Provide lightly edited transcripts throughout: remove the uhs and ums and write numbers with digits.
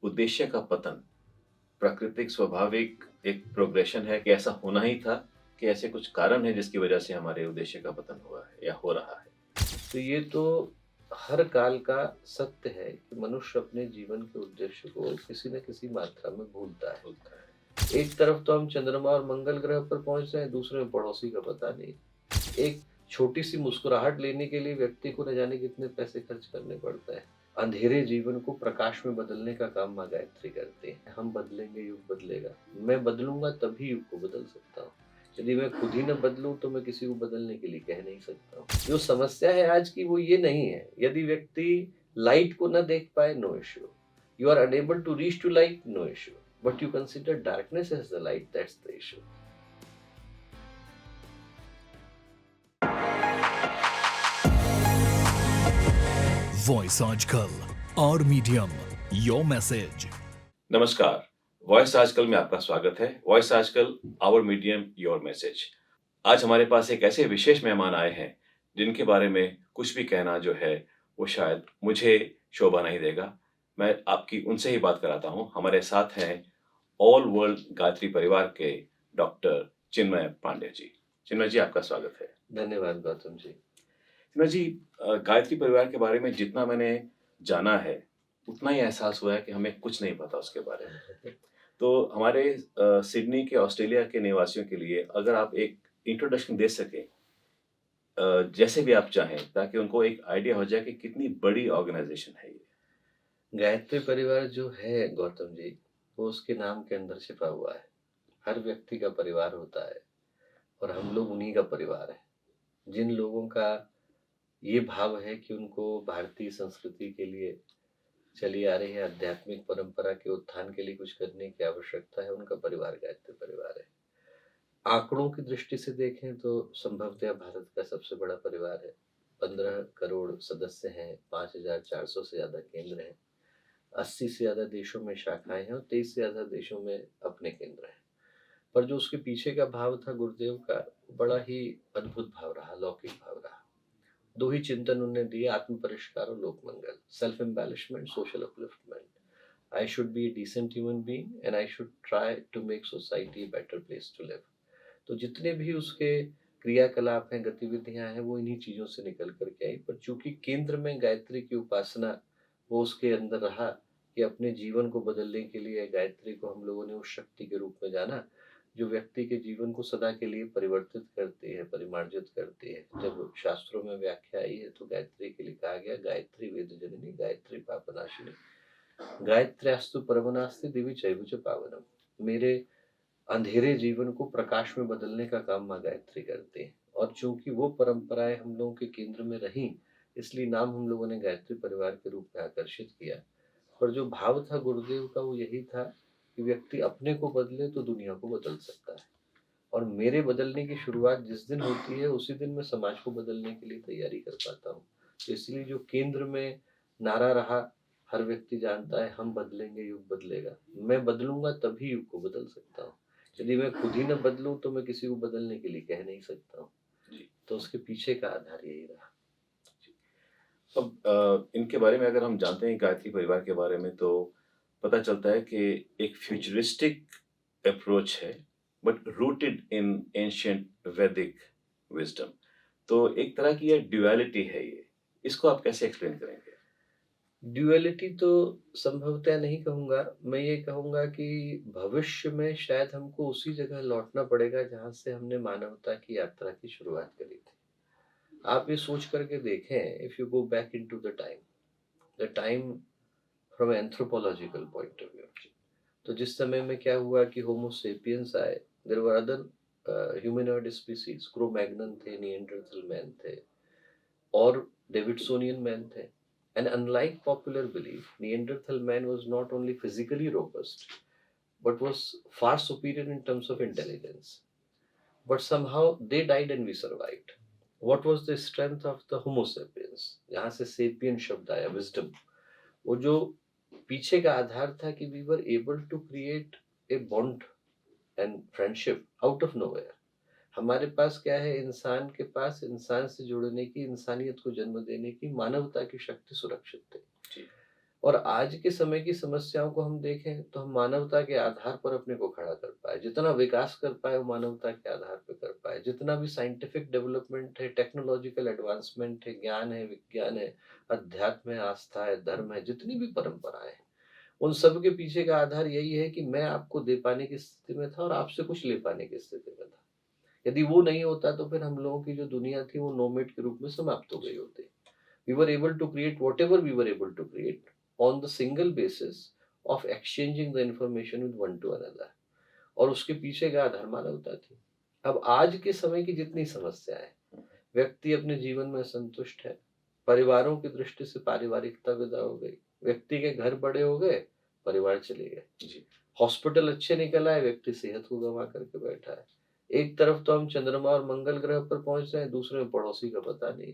उद्देश्य का पतन प्राकृतिक स्वाभाविक एक प्रोग्रेशन है कि ऐसा होना ही था कि ऐसे कुछ कारण है जिसकी वजह से हमारे उद्देश्य का पतन हुआ है या हो रहा है? तो ये तो हर काल का सत्य है कि मनुष्य अपने जीवन के उद्देश्य को किसी न किसी मात्रा में भूलता है। होता है। एक तरफ तो हम चंद्रमा और मंगल ग्रह पर पहुंच रहे हैं, दूसरे में पड़ोसी का पता नहीं। एक छोटी सी मुस्कुराहट लेने के लिए व्यक्ति को न जाने कितने पैसे खर्च करने पड़ते हैं। अंधेरे जीवन को प्रकाश में बदलने का काम माँ गायत्री करती है। हम बदलेंगे युग बदलेगा, मैं बदलूंगा तभी युग को बदल सकता हूँ। यदि मैं खुद ही न बदलूं तो मैं किसी को बदलने के लिए कह नहीं सकता हूँ। जो समस्या है आज की वो ये नहीं है, यदि व्यक्ति लाइट को न देख पाए, no issue. You are unable to reach to light, no issue. But you consider darkness as the light, that's the issue. Voice आजकल और मीडियम योर मैसेज। नमस्कार, वॉइस आजकल में आपका स्वागत है। वॉइस आजकल आवर मीडियम योर मैसेज। आज हमारे पास एक ऐसे विशेष मेहमान आए हैं जिनके बारे में कुछ भी कहना जो है वो शायद मुझे शोभा नहीं देगा। मैं आपकी उनसे ही बात कराता हूँ। हमारे साथ हैं ऑल वर्ल्ड गायत्री परिवार के डॉक्टर चिन्मय पांडे जी। चिन्मय जी, आपका स्वागत है। धन्यवाद गौतम जी। चिन्मय जी, गायत्री परिवार के बारे में जितना मैंने जाना है उतना ही एहसास हुआ है कि हमें कुछ नहीं पता उसके बारे में। तो हमारे सिडनी के ऑस्ट्रेलिया के निवासियों के लिए अगर आप एक इंट्रोडक्शन दे सकें, जैसे भी आप चाहें, ताकि उनको एक आइडिया हो जाए कि कितनी बड़ी ऑर्गेनाइजेशन है ये। गायत्री परिवार जो है गौतम जी, वो उसके नाम के अंदर छिपा हुआ है। हर व्यक्ति का परिवार होता है और हम लोग उन्हीं का परिवार है। जिन लोगों का ये भाव है कि उनको भारतीय संस्कृति के लिए चली आ रही है आध्यात्मिक परंपरा के उत्थान के लिए कुछ करने की आवश्यकता है, उनका परिवार गायत्री परिवार है। आंकड़ों की दृष्टि से देखें तो संभवतः भारत का सबसे बड़ा परिवार है। 15 करोड़ सदस्य हैं, 5,400 से ज्यादा केंद्र हैं, 80 से ज्यादा देशों में शाखाएं हैं और 23 से ज्यादा देशों में अपने केंद्र हैं। पर जो उसके पीछे का भाव था गुरुदेव का, बड़ा ही अद्भुत भाव रहा, लौकिक भाव रहा। दो ही चिंतन उन्होंने दिए, आत्म परिष्कार और लोक मंगल, self embellishment, social upliftment. I should be a decent human being and I should try to make society a better place to live. तो जितने भी उसके क्रियाकलाप हैं, गतिविधियां हैं, वो इन्हीं चीजों से निकल करके आई। पर चूंकि केंद्र में गायत्री की उपासना वो उसके अंदर रहा कि अपने जीवन को बदलने के लिए गायत्री को हम लोगों ने उस शक्ति के रूप में जाना जो व्यक्ति के जीवन को सदा के लिए परिवर्तित करती है, परिमार्जित करती है। जब शास्त्रों में व्याख्या आई है तो गायत्री के लिए कहा गया, गायत्री वेद जननी, गायत्री पापनाशिनी, गायत्र्यास्तु परमनास्ति दिव्य चैवच पावनम। मेरे अंधेरे जीवन को प्रकाश में बदलने का काम माँ गायत्री करती है। और चूंकि वो परंपराएं हम लोगों के केंद्र में रही, इसलिए नाम हम लोगों ने गायत्री परिवार के रूप में आकर्षित किया। पर जो भाव था गुरुदेव का वो यही था कि व्यक्ति अपने को बदले तो दुनिया को बदल सकता है। और मेरे बदलने की शुरुआत जिस दिन होती है उसी दिन मैं समाज को बदलने के लिए तैयारी कर पाता हूँ। तो इसलिए जो केंद्र में नारा रहा, हर व्यक्ति जानता है, हम बदलेंगे युग बदलेगा, मैं बदलूंगा तभी युग को बदल सकता हूँ। यदि मैं खुद ही न बदलूं तो मैं किसी को बदलने के लिए कह नहीं सकता हूँ। जी। तो उसके पीछे का आधार यही रहा। अब इनके बारे में अगर हम जानते हैं गायत्री परिवार के बारे में, तो पता चलता है कि एक फ्यूचरिस्टिक अप्रोच है, बट रूटेड इन एंशिएंट वैदिक विजडम। तो एक तरह की ये ड्युअलिटी है ये। इसको आप कैसे एक्सप्लेन करेंगे? ड्युअलिटी तो संभवतः नहीं कहूंगा, मैं ये कहूंगा कि भविष्य में शायद हमको उसी जगह लौटना पड़ेगा जहां से हमने मानवता की यात्रा की शुरुआत करी थी। आप ये सोच करके देखें, if you go back into the time from anthropological point of view, तो जिस समय में क्या हुआ कि होमो सेपियंस आए, there were other humanoid species, Cro Magnon थे, निएंडरथल मैन थे और डेविडसोनियन मैन थे। And unlike popular belief, Neanderthal man was not only physically robust but was far superior in terms of intelligence. But somehow they died and we survived. What was the strength of the Homo sapiens? यहाँ से sapien शब्द आया, wisdom। वो जो पीछे का आधार था कि we were able to create a bond and friendship out of nowhere। हमारे पास क्या है, इंसान के पास इंसान से जुड़ने की, इंसानियत को जन्म देने की, मानवता की शक्ति सुरक्षित थी। जी। और आज के समय की समस्याओं को हम देखें तो हम मानवता के आधार पर अपने को खड़ा कर पाए, जितना विकास कर पाए वो मानवता के आधार पर कर पाए, जितना भी साइंटिफिक डेवलपमेंट है, टेक्नोलॉजिकल एडवांसमेंट है, ज्ञान है, विज्ञान है, अध्यात्म है, आस्था है, धर्म है, जितनी भी परंपराएं हैं, उन सब के पीछे का आधार यही है कि मैं आपको दे पाने की स्थिति में था और आपसे कुछ ले पाने की स्थिति में था। यदि वो नहीं होता तो फिर हम लोगों की जो दुनिया थी वो नोमेड के रूप में समाप्त हो गई होती। We were able to create whatever we were able to create on the single basis of exchanging the information with one to another, और उसके पीछे का आधार मानवता थी। अब आज के समय की जितनी समस्याएं, व्यक्ति अपने जीवन में असंतुष्ट है, परिवारों की दृष्टि से पारिवारिकता विदा हो गई, व्यक्ति के घर बड़े हो गए, परिवार चले गए, हॉस्पिटल अच्छे निकल आए, व्यक्ति सेहत को गंवा करके बैठा है। एक तरफ तो हम चंद्रमा और मंगल ग्रह पर पहुंच रहे हैं, दूसरे में पड़ोसी का पता नहीं।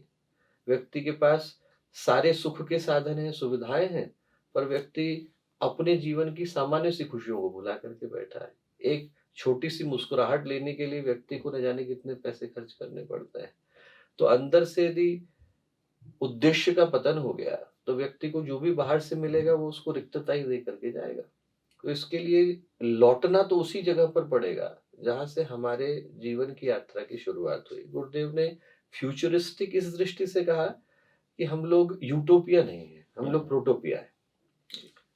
व्यक्ति के पास सारे सुख के साधन हैं, सुविधाएं हैं, पर व्यक्ति अपने जीवन की सामान्य सी खुशियों को भुला करके बैठा है। एक छोटी सी मुस्कुराहट लेने के लिए व्यक्ति को न जाने कितने पैसे खर्च करने पड़ते हैं। तो अंदर से यदि उद्देश्य का पतन हो गया तो व्यक्ति को जो भी बाहर से मिलेगा वो उसको रिक्तता ही दे करके जाएगा। तो इसके लिए लौटना तो उसी जगह पर पड़ेगा जहां से हमारे जीवन की यात्रा की शुरुआत हुई। गुरुदेव ने फ्यूचरिस्टिक इस दृष्टि से कहा कि हम लोग यूटोपिया नहीं है, हम लोग प्रोटोपिया है।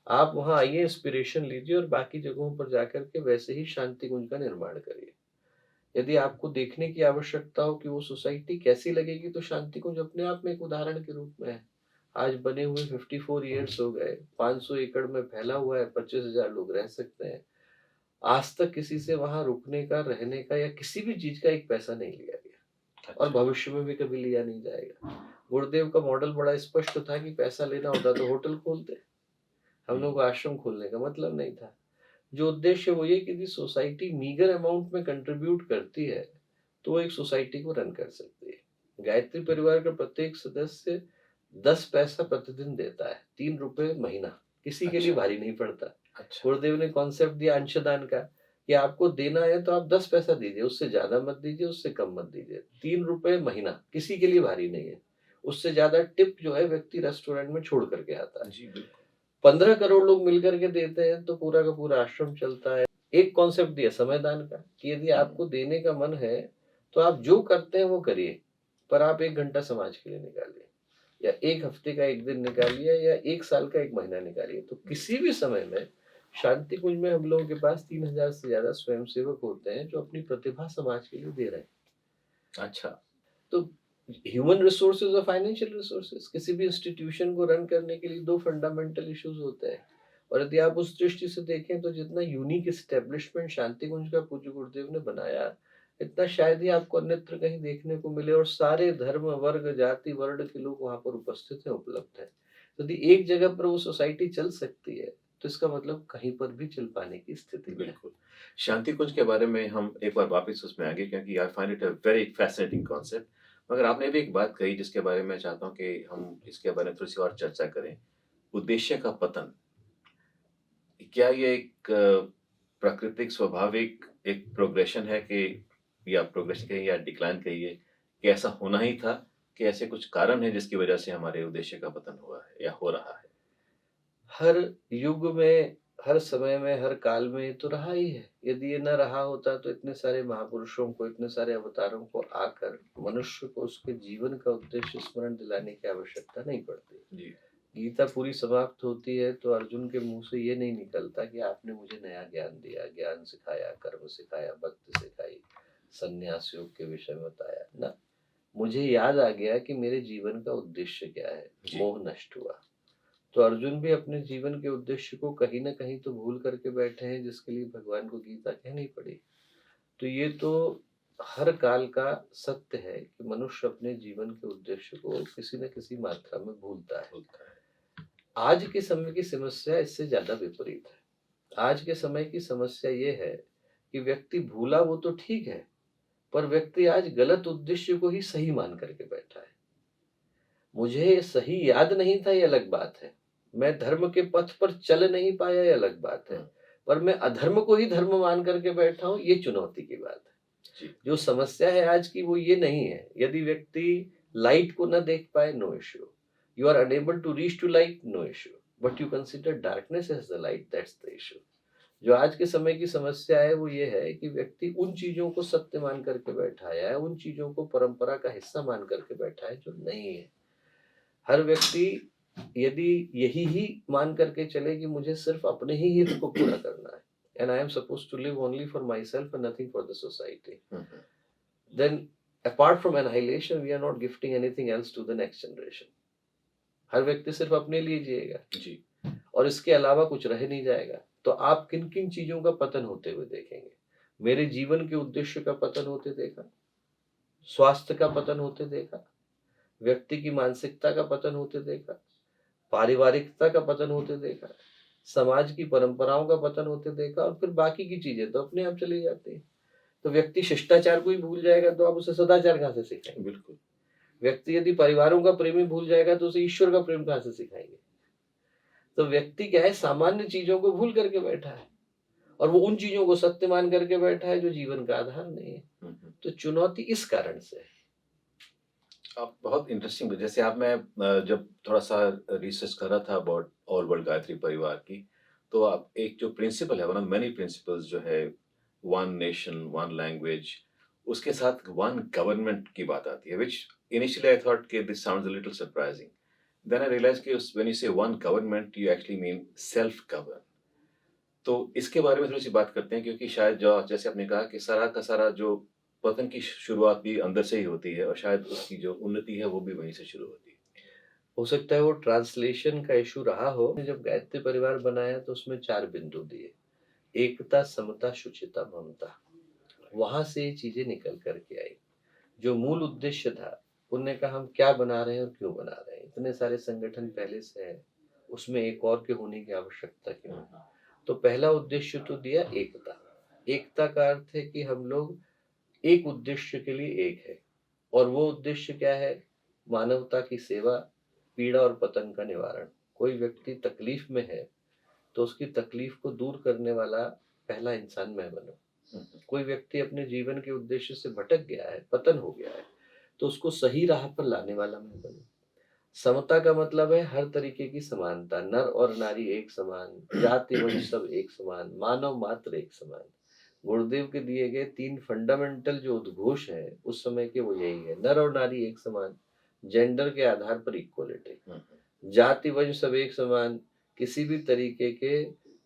आप वहां आइए, इंस्पिरेशन लीजिए और बाकी जगहों पर जाकर के वैसे ही शांति कुंज का निर्माण करिए। यदि आपको देखने की आवश्यकता हो कि वो सोसाइटी कैसी लगेगी तो शांति कुंज अपने आप में एक उदाहरण के रूप में है। आज बने हुए 54 ईयर्स हो गए, 500 एकड़ में फैला हुआ है, 25,000 लोग रह सकते हैं। आज तक किसी से वहां रुकने का, रहने का या किसी भी चीज का एक पैसा नहीं लिया गया और भविष्य में भी कभी लिया नहीं जाएगा। गुरुदेव का मॉडल बड़ा स्पष्ट था कि पैसा लेना होता तो होटल खोलते, हम लोग को आश्रम खोलने का मतलब नहीं था। जो उद्देश्य वो ये कि यदि सोसाइटी मीगर अमाउंट में कंट्रीब्यूट करती है तो वो एक सोसाइटी को रन कर सकती है। गायत्री परिवार का प्रत्येक सदस्य 10 पैसा प्रतिदिन देता है, 3 रुपए महीना, किसी के लिए भारी नहीं पड़ता। गुरुदेव ने कॉन्सेप्ट दिया अंशदान का कि आपको देना है तो आप 10 पैसा दीजिए, उससे ज्यादा मत दीजिए, उससे कम मत दीजिए। 3 रुपए महीना किसी के लिए भारी नहीं है। उससे ज्यादा टिप जो है व्यक्ति रेस्टोरेंट में छोड़ करके आता है। 15 करोड़ लोग मिलकर के देते हैं तो पूरा का पूरा आश्रम चलता है। एक कॉन्सेप्ट दिया समयदान का कि यदि आपको देने का मन है तो आप जो करते हैं वो करिए, पर आप 1 घंटा समाज के लिए निकालिए, या 1 हफ्ते का 1 दिन निकालिए, या 1 साल का 1 महीना निकालिए। तो किसी भी समय में शांति कुंज में हम लोगों के पास 3000 से ज्यादा स्वयंसेवक होते हैं जो अपनी प्रतिभा समाज के लिए दे रहे हैं। अच्छा, तो ह्यूमन रिसोर्सेज और फाइनेंशियल रिसोर्सेज, किसी भी इंस्टीट्यूशन को रन करने के लिए 2 फंडामेंटल इश्यूज होते हैं। और यदि आप उस दृष्टि से देखें तो जितना यूनिक एस्टेब्लिशमेंट शांति कुंज का पूज्य गुरुदेव ने बनाया, इतना शायद ही आपको अन्यत्र कहीं देखने को मिले। और सारे धर्म, वर्ग, जाति, वर्ण के लोग वहां पर उपस्थित हैं, उपलब्ध है। यदि एक जगह पर वो सोसाइटी चल सकती है तो इसका मतलब कहीं पर भी चल पाने की स्थिति में। बिल्कुल। शांति कुंज के बारे में हम एक बार वापस उसमें आ गए क्योंकि I find it a very fascinating concept. मगर आपने भी एक बात कही जिसके बारे में मैं चाहता हूँ कि हम इसके बारे में थोड़ी सी और चर्चा करें। उद्देश्य का पतन, क्या ये एक प्राकृतिक स्वाभाविक एक प्रोग्रेशन है कि, या प्रोग्रेशन कहिए या डिक्लाइन कहिए, कि ऐसा होना ही था, कि ऐसे कुछ कारण है जिसकी वजह से हमारे उद्देश्य का पतन हुआ है या हो रहा है? हर युग में, हर समय में, हर काल में ये तो रहा ही है। यदि ये न रहा होता तो इतने सारे महापुरुषों को, इतने सारे अवतारों को आकर मनुष्य को उसके जीवन का उद्देश्य स्मरण दिलाने की आवश्यकता नहीं पड़ती। जी। गीता पूरी समाप्त होती है तो अर्जुन के मुंह से ये नहीं निकलता कि आपने मुझे नया ज्ञान दिया, ज्ञान सिखाया, कर्म सिखाया, भक्ति सिखाई, संन्यास योग के विषय में बताया ना। मुझे याद आ गया कि मेरे जीवन का उद्देश्य क्या है, मोह नष्ट हुआ। तो अर्जुन भी अपने जीवन के उद्देश्य को कहीं ना कहीं तो भूल करके बैठे हैं, जिसके लिए भगवान को गीता कहनी पड़ी। तो ये तो हर काल का सत्य है कि मनुष्य अपने जीवन के उद्देश्य को किसी न किसी मात्रा में भूलता है। आज के समय की समस्या इससे ज्यादा विपरीत है। आज के समय की समस्या ये है कि व्यक्ति भूला वो तो ठीक है, पर व्यक्ति आज गलत उद्देश्य को ही सही मान करके बैठा है। मुझे सही याद नहीं था, ये अलग बात है। मैं धर्म के पथ पर चल नहीं पाया, ये अलग बात है। पर मैं अधर्म को ही धर्म मान करके बैठा हूं, ये चुनौती की बात है। जो समस्या है आज की वो ये नहीं है। यदि व्यक्ति लाइट को न देख पाए, no issue. You are unable to reach to light, no issue. But you consider darkness as the light, that's the issue. जो आज के समय की समस्या है वो ये है कि व्यक्ति उन चीजों को सत्य मान करके बैठा है, उन चीजों को परंपरा का हिस्सा मान करके बैठा है जो नहीं है। हर व्यक्ति यदि यही ही मान करके चले कि मुझे सिर्फ अपने ही हित को पूरा करना है, and I am suppose to live only for myself and nothing for the society, then apart from annihilation we are not gifting anything else to the next generation। हर व्यक्ति सिर्फ अपने लिए जिएगा जी। और इसके अलावा कुछ रह नहीं जाएगा। तो आप किन किन चीजों का पतन होते हुए देखेंगे? मेरे जीवन के उद्देश्य का पतन होते देखा, स्वास्थ्य का पतन होते देखा, व्यक्ति की मानसिकता का पतन होते देखा, पारिवारिकता का पतन होते देखा, समाज की परंपराओं का पतन होते देखा, और फिर बाकी की चीजें तो अपने आप चली जाती है। तो व्यक्ति शिष्टाचार को ही भूल जाएगा तो आप उसे सदाचार कहाँ से सिखाएंगे? बिल्कुल। व्यक्ति यदि परिवारों का प्रेमी भूल जाएगा तो उसे ईश्वर का प्रेम कहाँ से सिखाएंगे? तो व्यक्ति क्या है, सामान्य चीजों को भूल करके बैठा है और वो उन चीजों को सत्य मान करके बैठा है जो जीवन का आधार नहीं है। तो चुनौती इस कारण से है। आप बहुत इंटरेस्टिंग, जैसे आप मैं जब थोड़ा सा रिसर्च कर रहा था अबाउट ऑल वर्ल्ड गायत्री परिवार की, तो आप एक जो प्रिंसिपल है, वन ऑफ मेनी प्रिंसिपल्स जो है, वन नेशन वन लैंग्वेज, उसके साथ वन गवर्नमेंट की बात आती है, विच इनिशियली आई थॉट कि this sounds a little surprising, then I realise कि when you say one government you actually mean self govern. तो इसके बारे में थोड़ी सी बात करते हैं, क्योंकि शायद जो जैसे आपने कहा कि सारा का सारा जो पतन की शुरुआत भी अंदर से ही होती है और शायद उसकी जो उन्नति है वो भी वहीं से शुरू होती है। हो सकता है वो ट्रांसलेशन का इशू रहा हो। जब गायत्री परिवार बनाया तो उसमें 4 बिंदु दिए, एकता, समता, शुचिता, ममता। वहां से ये चीजें निकल करके आई। जो मूल उद्देश्य था, उन्होंने कहा हम क्या बना रहे हैं और क्यों बना रहे हैं, इतने सारे संगठन पहले से है, उसमें एक और के होने की आवश्यकता क्यों है? तो पहला उद्देश्य तो दिया एकता। एकता का अर्थ है कि हम लोग एक उद्देश्य के लिए एक है, और वो उद्देश्य क्या है? मानवता की सेवा, पीड़ा और पतन का निवारण। कोई व्यक्ति तकलीफ में है तो उसकी तकलीफ को दूर करने वाला पहला इंसान मैं बनूं। कोई व्यक्ति अपने जीवन के उद्देश्य से भटक गया है, पतन हो गया है, तो उसको सही राह पर लाने वाला मैं बनूं। समता का मतलब है हर तरीके की समानता, नर और नारी एक समान, जाति वंश सब एक समान, मानव मात्र एक समान। गुरुदेव के दिए गए 3 फंडामेंटल जो उद्घोष है उस समय के, वो यही है, नर और नारी एक समान, जेंडर के आधार पर इक्वलिटी, जाति वंश सब एक समान, किसी भी तरीके के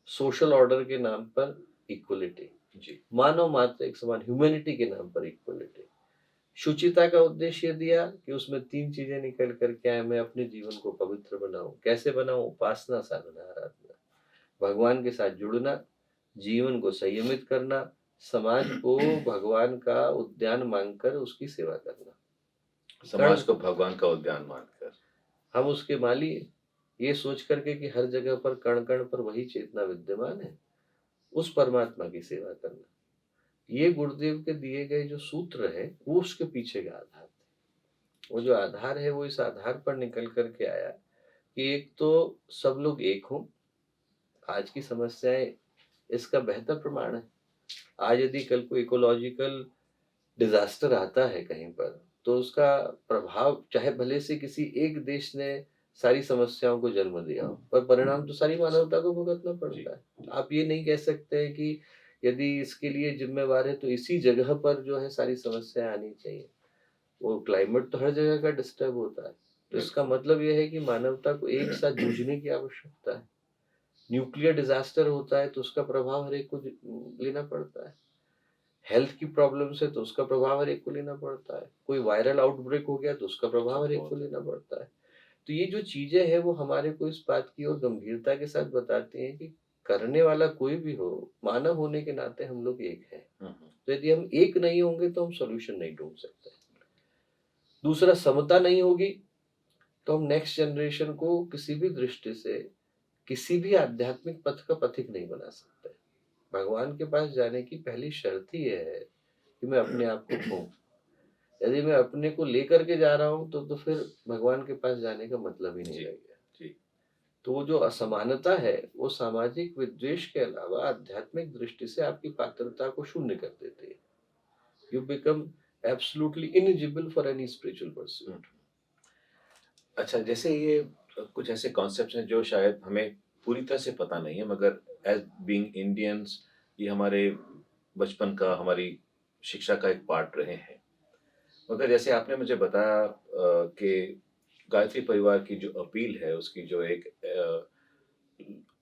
सोशल ऑर्डर के नाम पर इक्वलिटी, मानव मात्र एक समान, ह्यूमैनिटी के नाम पर इक्वलिटी। शुचिता का उद्देश्य दिया कि उसमें 3 चीजें निकल कर के आए, मैं अपने जीवन को पवित्र बनाऊं। कैसे बनाऊं? उपासना, साधना, आराधना, भगवान के साथ जुड़ना, जीवन को संयमित करना, समाज को भगवान का उद्यान मानकर उसकी सेवा करना। समाज को भगवान का उद्यान मानकर हम उसके माली, ये सोच करके कि हर जगह पर कण कण पर वही चेतना विद्यमान है, उस परमात्मा की सेवा करना। ये गुरुदेव के दिए गए जो सूत्र है वो उसके पीछे का आधार थे। वो जो आधार है वो इस आधार पर निकल करके आया कि एक तो सब लोग एक हों। आज की समस्याएं इसका बेहतर प्रमाण है। आज यदि कल को इकोलॉजिकल डिजास्टर आता है कहीं पर, तो उसका प्रभाव चाहे भले से किसी एक देश ने सारी समस्याओं को जन्म दिया हो, पर परिणाम तो सारी मानवता को भुगतना पड़ता है। आप ये नहीं कह सकते हैं कि यदि इसके लिए जिम्मेवार है तो इसी जगह पर जो है सारी समस्याएं आनी चाहिए। वो क्लाइमेट तो हर जगह का डिस्टर्ब होता है, तो इसका मतलब यह है कि मानवता को एक साथ जूझने की आवश्यकता है। न्यूक्लियर डिजास्टर होता है तो उसका प्रभाव हर एक को लेना पड़ता है। हेल्थ की प्रॉब्लम से तो उसका प्रभाव हर एक को लेना पड़ता है। कोई वायरल आउटब्रेक हो गया तो उसका प्रभाव हर एक को लेना पड़ता है। तो ये जो चीजें हैं वो हमारे को इस बात की ओर गंभीरता के साथ बताती हैं कि करने वाला कोई भी हो, मानव होने के नाते हम लोग एक हैं। तो यदि हम एक नहीं होंगे तो हम सोल्यूशन नहीं ढूंढ सकते। दूसरा, समता नहीं होगी तो हम नेक्स्ट जनरेशन को किसी भी दृष्टि से किसी भी आध्यात्मिक पथ का पथिक नहीं बना सकते। भगवान के पास जाने की पहली शर्त ही यह है कि मैं अपने आप को खो। यदि मैं अपने को लेकर के जा रहा हूं तो फिर भगवान के पास जाने का मतलब ही नहीं रह गया। तो वो जो असमानता है वो सामाजिक विद्वेष के अलावा आध्यात्मिक दृष्टि से आपकी पात्रता को शून्य कर देती है। You become absolutely ineligible for any spiritual pursuit. अच्छा, जैसे ये कुछ ऐसे कॉन्सेप्ट्स हैं जो शायद हमें पूरी तरह से पता नहीं है, मगर एज बीइंग इंडियंस ये हमारे बचपन का, हमारी शिक्षा का एक पार्ट रहे हैं। मगर जैसे आपने मुझे बताया कि गायत्री परिवार की जो अपील है, उसकी जो एक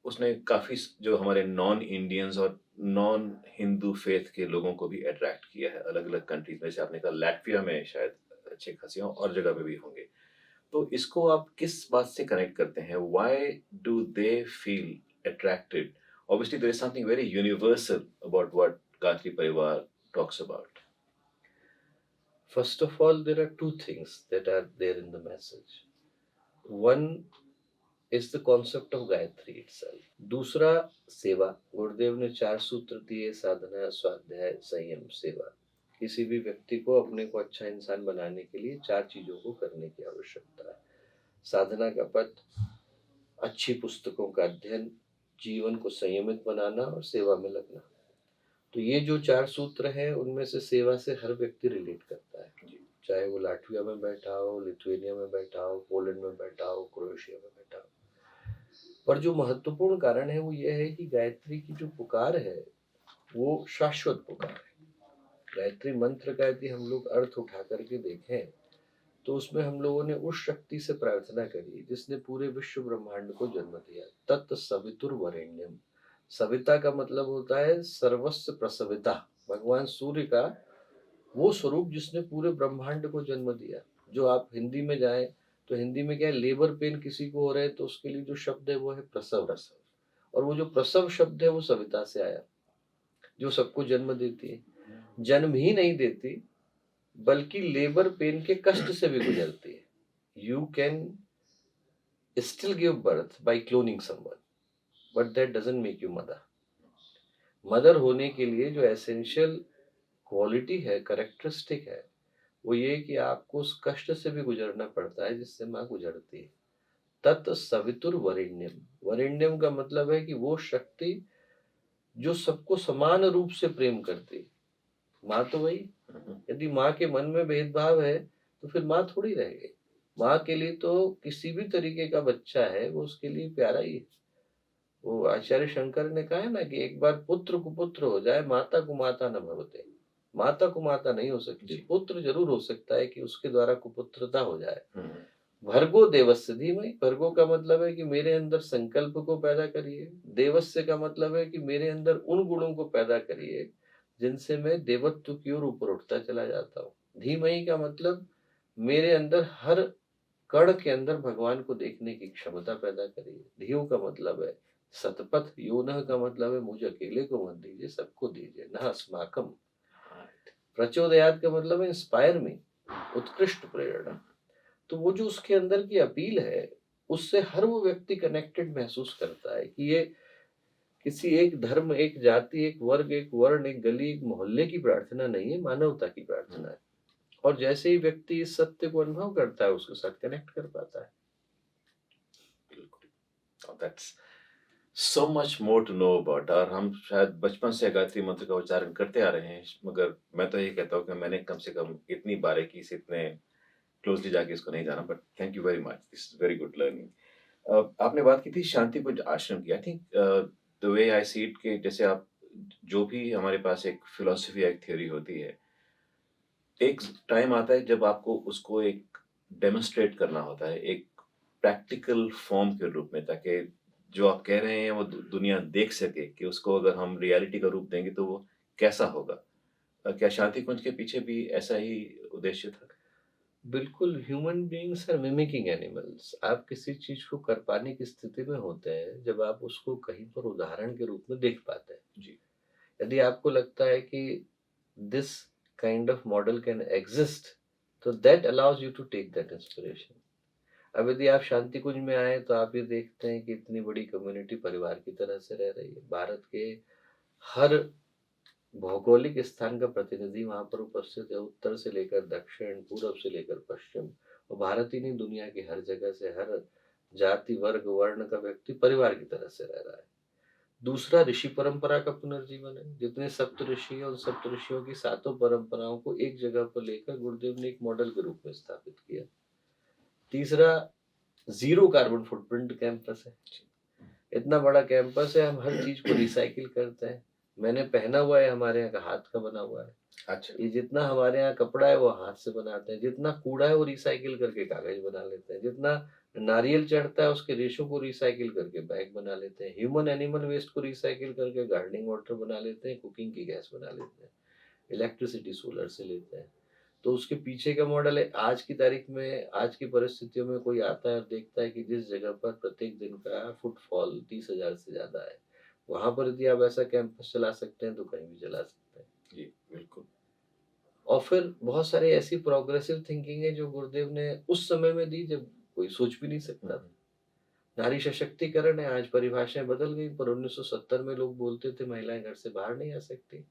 उसने काफ़ी जो हमारे नॉन इंडियंस और नॉन हिंदू फेथ के लोगों को भी अट्रैक्ट किया है अलग-अलग कंट्रीज़ में। जैसे आपने कहा लैटविया में शायद अच्छे खासे हों और जगह पे भी होंगे। तो इसको आप किस बात से कनेक्ट करते हैं? Why do they feel attracted? Obviously there is something very universal about what Gayatri Parivar talks about. First of all, there are two things that are there in the message. One is the concept of Gayatri itself. दूसरा सेवा, गुरुदेव ने 4 सूत्र दिए, साधना, स्वाध्याय, संयम, सेवा। किसी भी व्यक्ति को अपने को अच्छा इंसान बनाने के लिए 4 चीजों को करने की आवश्यकता है। साधना का पथ, अच्छी पुस्तकों का अध्ययन, जीवन को संयमित बनाना और सेवा में लगना। तो ये जो 4 सूत्र हैं उनमें से सेवा से हर व्यक्ति रिलेट करता है, चाहे वो लाटविया में बैठा हो, लिथुएनिया में बैठा हो, पोलैंड में बैठा हो, क्रोएशिया में बैठा हो। पर जो महत्वपूर्ण कारण है वो ये है कि गायत्री की जो पुकार है वो शाश्वत पुकार है। गायत्री मंत्र का यदि हम लोग अर्थ उठा करके देखें तो उसमें हम लोगों ने उस शक्ति से प्रार्थना करी जिसने पूरे विश्व ब्रह्मांड को जन्म दिया। तत् सवितुर्वरेण्यम। सविता का मतलब होता है सर्वस्व प्रसविता, भगवान सूर्य का वो स्वरूप जिसने पूरे ब्रह्मांड को जन्म दिया। जो आप हिंदी में जाएं तो हिंदी में क्या है, लेबर पेन किसी को हो रहा है तो उसके लिए जो शब्द है वो है प्रसव। और वो जो प्रसव शब्द है वो सविता से आया, जो सबको जन्म देती है। जन्म ही नहीं देती बल्कि लेबर पेन के कष्ट से भी गुजरती है। You can still give birth bye cloning someone, but that doesn't make you mother. Mother होने के लिए जो एसेंशियल क्वालिटी है, कैरेक्टरिस्टिक है, वो ये कि आपको उस कष्ट से भी गुजरना पड़ता है जिससे माँ गुजरती है। तत् सवितुर वरेण्यम। वरेण्यम का मतलब है कि वो शक्ति जो सबको समान रूप से प्रेम करती है। माँ तो वही, यदि माँ के मन में भेदभाव है तो फिर माँ थोड़ी रह गई। माँ के लिए तो किसी भी तरीके का बच्चा है वो उसके लिए प्यारा ही है। वो आचार्य शंकर ने कहा है ना कि एक बार पुत्र कुपुत्र हो जाए माता को माता न भवते। माता को माता नहीं हो सकती, पुत्र जरूर हो सकता है कि उसके द्वारा कुपुत्रता हो जाए। भर्गो देवस्य धीमहि। भर्गो का मतलब है कि मेरे अंदर संकल्प को पैदा करिए। देवस्य का मतलब है कि मेरे अंदर उन गुणों को पैदा करिए जिनसे मैं देवत्व की ओर ऊपर उठता चला जाता हूँ। धीमहि का मतलब मेरे अंदर हर कण के अंदर भगवान को देखने की क्षमता पैदा करिए। धियो का मतलब है सतपथ। योनः का मतलब है मुझे अकेले को मत दीजिए, सबको दीजिए। न अस्माकम। प्रचोदयात का मतलब है इंस्पायर में, उत्कृष्ट प्रेरणा। तो वो जो उसके अंदर की अपील है उससे हर वो व्यक्ति कनेक्टेड महसूस करता है कि ये किसी एक धर्म, एक जाति, एक वर्ग, एक वर्ण, एक गली, एक मोहल्ले की प्रार्थना नहीं है, मानवता की प्रार्थना है। और जैसे ही व्यक्ति इस सत्य को अनुभव करता है उसके साथ कनेक्ट कर पाता है। That's so much more to know about। और हम शायद बचपन से गायत्री मंत्र का उच्चारण करते आ रहे हैं, मगर मैं तो ये कहता हूँ कि मैंने कम से कम इतनी बारीकी से, इतने क्लोजली जाके इसको नहीं जाना। But thank you very much, this is very good learning. आपने बात की थी शांतिकुंज आश्रम की। I think the way I see it कि जैसे आप जो भी हमारे पास एक फिलोसफी, एक थ्योरी होती है, एक टाइम आता है जब आपको उसको एक डेमोन्स्ट्रेट करना होता है एक प्रैक्टिकल फॉर्म के रूप में, ताकि जो आप कह रहे हैं वो दुनिया देख सके कि उसको अगर हम रियलिटी का रूप देंगे तो वो कैसा होगा। क्या शांति कुंज के पीछे भी ऐसा ही उद्देश्य था? बिल्कुल। Human beings are mimicking animals. आप किसी चीज को कर पाने की स्थिति में होते हैं जब आप उसको कहीं पर उदाहरण के रूप में देख पाते हैं। जी। यदि आपको लगता है कि this kind of model can exist तो that allows you to take that inspiration. अब यदि आप शांति कुंज में आए तो आप ये देखते हैं कि इतनी बड़ी कम्युनिटी परिवार की तरह से रह रही है। भारत के हर भौगोलिक स्थान का प्रतिनिधि वहां पर उपस्थित है, उत्तर से लेकर दक्षिण, पूर्व से लेकर पश्चिम। और भारत ही नहीं, दुनिया की हर जगह से हर जाति, वर्ग, वर्ण का व्यक्ति परिवार की तरह से रह रहा है। दूसरा, ऋषि परंपरा का पुनर्जीवन है। जितने सप्त ऋषि हैं उन सप्त ऋषियों की 7 परंपराओं को एक जगह पर लेकर गुरुदेव ने एक मॉडल के रूप में स्थापित किया। तीसरा, जीरो कार्बन फुटप्रिंट कैंपस है। इतना बड़ा कैंपस है, हम हर चीज को रिसाइकिल करते हैं। मैंने पहना हुआ है, हमारे यहाँ का हाथ का बना हुआ है। अच्छा। ये जितना हमारे यहाँ कपड़ा है वो हाथ से बनाते हैं, जितना कूड़ा है वो रिसाइकिल करके कागज बना लेते हैं, जितना नारियल चढ़ता है उसके रेशों को रिसाइकिल करके बैग बना लेते हैं, ह्यूमन एनिमल वेस्ट को रिसाइकिल करके गार्डनिंग वाटर बना लेते हैं, कुकिंग की गैस बना लेते हैं, इलेक्ट्रिसिटी सोलर से लेते हैं। तो उसके पीछे का मॉडल है। आज की तारीख में, आज की परिस्थितियों में कोई आता है और देखता है कि जिस जगह पर प्रत्येक दिन का फुटफॉल 30,000 से ज्यादा है, वहां पर यदि आप ऐसा कैंपस चला सकते हैं तो कहीं भी चला सकते हैं। जी बिल्कुल। और फिर बहुत सारी ऐसी प्रोग्रेसिव थिंकिंग है जो गुरुदेव ने उस समय में दी जब कोई सोच भी नहीं सकता था। नारी सशक्तिकरण है, आज परिभाषाएं बदल गई, पर 1970 में लोग बोलते थे महिलाएं घर से बाहर नहीं आ सकती।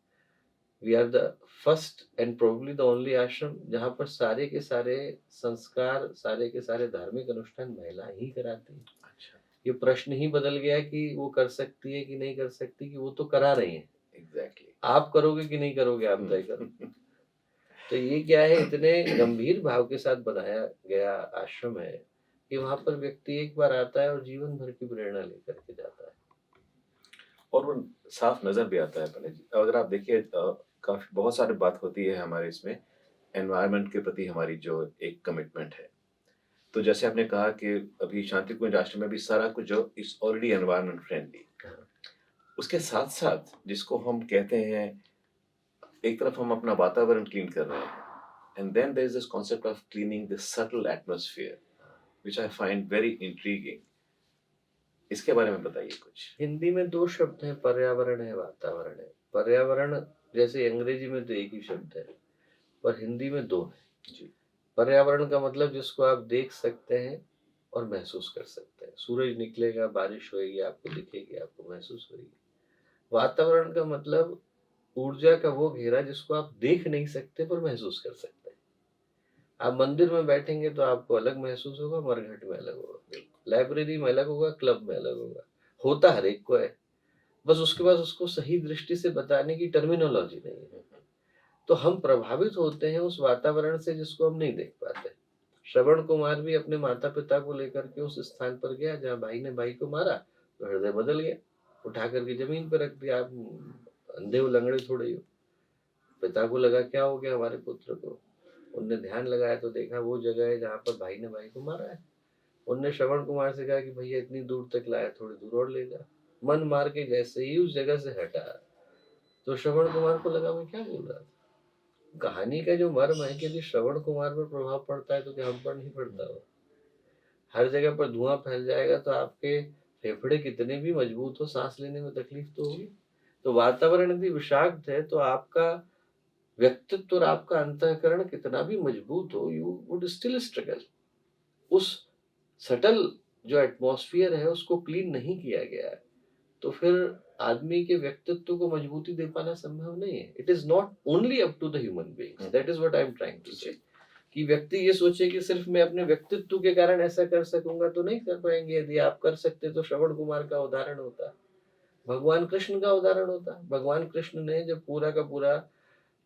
We are the first and probably the only ashram जहां पर सारे के सारे संस्कार, सारे के सारे धार्मिक अनुष्ठान महिलाएं ही कराती हैं। अच्छा। ये प्रश्न ही बदल गया है कि वो कर सकती है कि नहीं कर सकती, कि वो तो करा रही है। एग्जैक्टली। आप करोगे कि नहीं करोगे, आप तय करो। तो ये क्या है, इतने गंभीर भाव के साथ बनाया गया आश्रम है कि वहां पर व्यक्ति एक बार आता है और जीवन भर की प्रेरणा लेकर के जाता है। और वो साफ नजर भी आता है पंडित जी। अगर आप देखिए काफी बहुत सारी बात होती है हमारे इसमें, एनवायरनमेंट के प्रति हमारी जो एक कमिटमेंट है। तो जैसे आपने कहा कि अभी शांति कुंज आश्रम में भी सारा कुछ जो इज ऑलरेडी एनवायरनमेंट फ्रेंडली, उसके साथ साथ जिसको हम कहते हैं, एक तरफ हम अपना वातावरण क्लीन कर रहे हैं, and then there is this concept of cleaning the subtle atmosphere which I find very intriguing. इसके बारे में बताइए कुछ। हिंदी में दो शब्द हैं, पर्यावरण है, वातावरण है। पर्यावरण जैसे अंग्रेजी में तो एक ही शब्द है, पर हिंदी में दो है। जी। पर्यावरण का मतलब जिसको आप देख सकते हैं और महसूस कर सकते हैं। सूरज निकलेगा, बारिश होगी, आपको दिखेगी, आपको महसूस होगी। वातावरण का मतलब ऊर्जा का वो घेरा जिसको आप देख नहीं सकते पर महसूस कर सकते हैं। आप मंदिर में बैठेंगे तो आपको अलग महसूस होगा, मरघट में अलग होगा, लाइब्रेरी में अलग होगा, क्लब में अलग होगा। होता हर एक को है, बस उसके पास उसको सही दृष्टि से बताने की टर्मिनोलॉजी नहीं है। तो हम प्रभावित होते हैं उस वातावरण से जिसको हम नहीं देख पाते। श्रवण कुमार भी अपने माता पिता को लेकर के उस स्थान पर गया जहाँ भाई ने भाई को मारा, तो हृदय बदल गया, उठा करके जमीन पर रख दिया। आप अंधे हो, लंगड़े थोड़े ही हो। पिता को लगा क्या हो गया हमारे पुत्र को, उनने ध्यान लगाया तो देखा वो जगह है जहाँ पर भाई ने भाई को मारा है। उनने श्रवण कुमार से कहा कि भैया इतनी दूर तक लाया, थोड़ी दूर और ले जा। मन मार के जैसे ही उस जगह से हटा तो श्रवण कुमार को लगा मैं क्या बोल रहा था। कहानी का जो मर्म है कि यदि श्रवण कुमार पर प्रभाव पड़ता है तो क्या हम पर नहीं पड़ता हो। हर जगह पर धुआं फैल जाएगा तो आपके फेफड़े कितने भी मजबूत हो, सांस लेने में तकलीफ तो होगी। तो वातावरण यदि विषाक्त है तो आपका व्यक्तित्व और आपका अंतःकरण कितना भी मजबूत हो, यू वुड स्टिल स्ट्रगल। उस सटल जो एटमॉस्फेयर है उसको क्लीन नहीं किया गया है तो फिर आदमी के व्यक्तित्व को मजबूती दे पाना संभव नहीं है। It is not only up to the human beings, that is what I am trying to say. कि व्यक्ति ये सोचे कि सिर्फ मैं अपने व्यक्तित्व के कारण ऐसा कर सकूंगा तो नहीं कर पाएंगे। यदि आप कर सकते तो श्रवण कुमार का उदाहरण होता, भगवान कृष्ण का उदाहरण होता। भगवान कृष्ण ने जब पूरा का पूरा